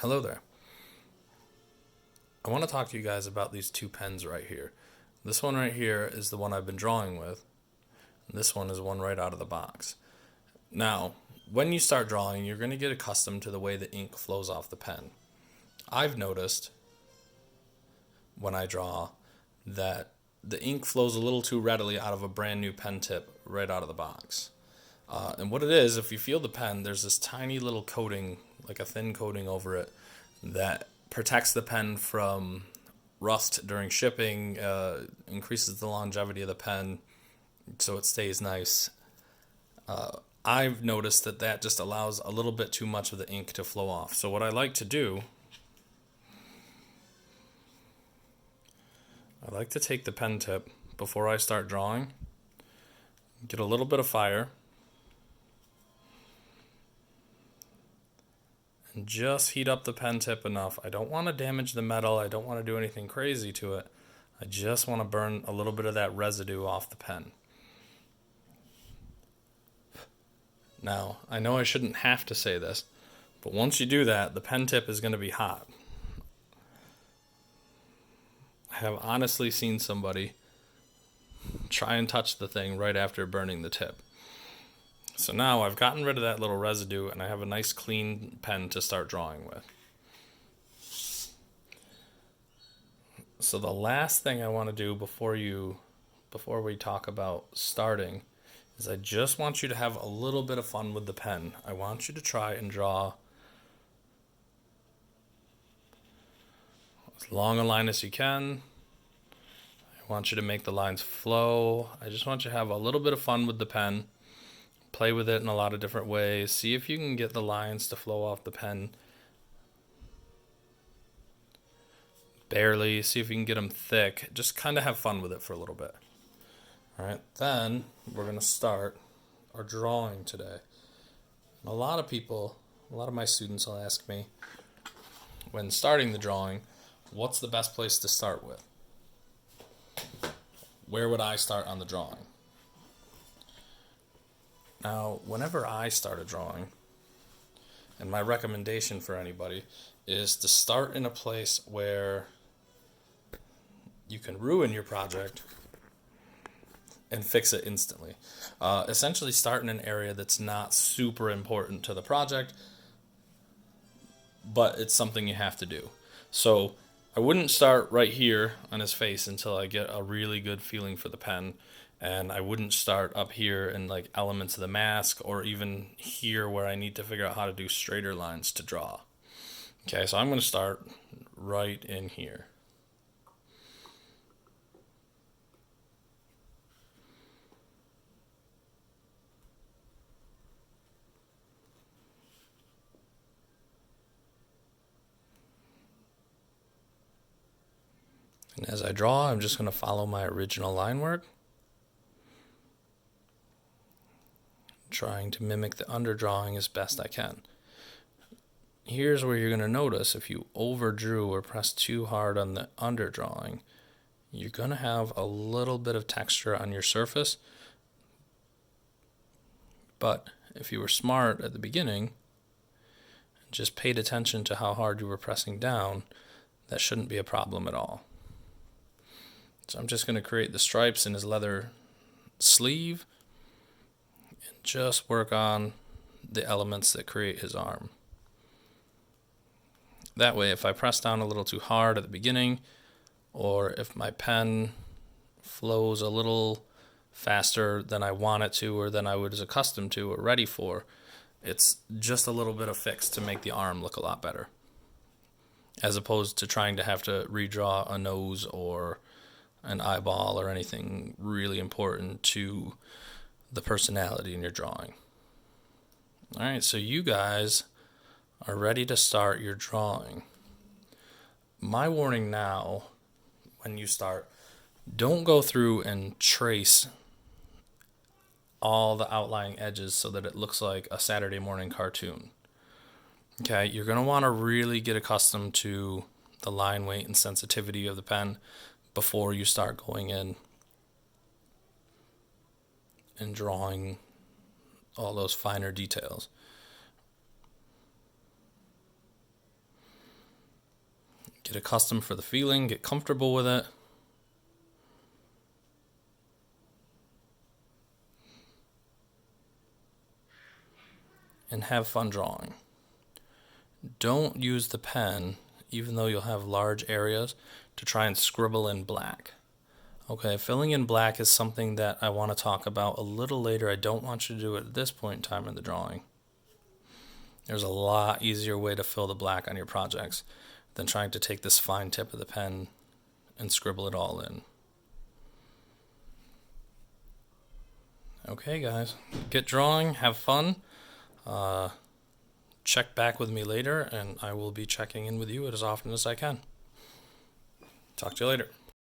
Hello there. I want to talk to you guys about these two pens right here. This one right here is the one I've been drawing with. And this one is one right out of the box. Now, when you start drawing, you're going to get accustomed to the way the ink flows off the pen. I've noticed when I draw that the ink flows a little too readily out of a brand new pen tip right out of the box. And what it is, if you feel the pen, there's this tiny little coating, like a thin coating over it, that protects the pen from rust during shipping, increases the longevity of the pen so it stays nice. I've noticed that just allows a little bit too much of the ink to flow off. So what I like to do, I like to take the pen tip before I start drawing, get a little bit of fire, and just heat up the pen tip enough. I don't want to damage the metal. I don't want to do anything crazy to it. I just want to burn a little bit of that residue off the pen. Now, I know I shouldn't have to say this, but once you do that, the pen tip is going to be hot. I have honestly seen somebody try and touch the thing right after burning the tip. So now I've gotten rid of that little residue and I have a nice clean pen to start drawing with. So the last thing I want to do before we talk about starting is I just want you to have a little bit of fun with the pen. I want you to try and draw as long a line as you can. I want you to make the lines flow. I just want you to have a little bit of fun with the pen. Play with it in a lot of different ways. See if you can get the lines to flow off the pen barely. See if you can get them thick. Just kind of have fun with it for a little bit. All right, then we're going to start our drawing today. And a lot of my students will ask me when starting the drawing, what's the best place to start with? Where would I start on the drawing? Now, whenever I start a drawing, and my recommendation for anybody is to start in a place where you can ruin your project and fix it instantly. Essentially, start in an area that's not super important to the project, but it's something you have to do. So I wouldn't start right here on his face until I get a really good feeling for the pen. And I wouldn't start up here in like elements of the mask or even here where I need to figure out how to do straighter lines to draw. Okay, so I'm going to start right in here. And as I draw, I'm just going to follow my original line work, trying to mimic the underdrawing as best I can. Here's where you're going to notice if you overdrew or pressed too hard on the underdrawing, you're going to have a little bit of texture on your surface. But if you were smart at the beginning, just paid attention to how hard you were pressing down, that shouldn't be a problem at all. So I'm just going to create the stripes in his leather sleeve and just work on the elements that create his arm. That way, if I press down a little too hard at the beginning, or if my pen flows a little faster than I want it to, or than I was accustomed to or ready for, it's just a little bit of fix to make the arm look a lot better, as opposed to trying to have to redraw a nose or an eyeball or anything really important to the personality in your drawing. All right, so you guys are ready to start your drawing. My warning now, when you start, don't go through and trace all the outlying edges so that it looks like a Saturday morning cartoon. Okay, you're going to want to really get accustomed to the line weight and sensitivity of the pen before you start going in and drawing all those finer details. Get accustomed for the feeling, get comfortable with it. And have fun drawing. Don't use the pen, even though you'll have large areas, to try and scribble in black. Okay, filling in black is something that I want to talk about a little later. I don't want you to do it at this point in time in the drawing. There's a lot easier way to fill the black on your projects than trying to take this fine tip of the pen and scribble it all in. Okay, guys, get drawing, have fun. Check back with me later, and I will be checking in with you as often as I can. Talk to you later.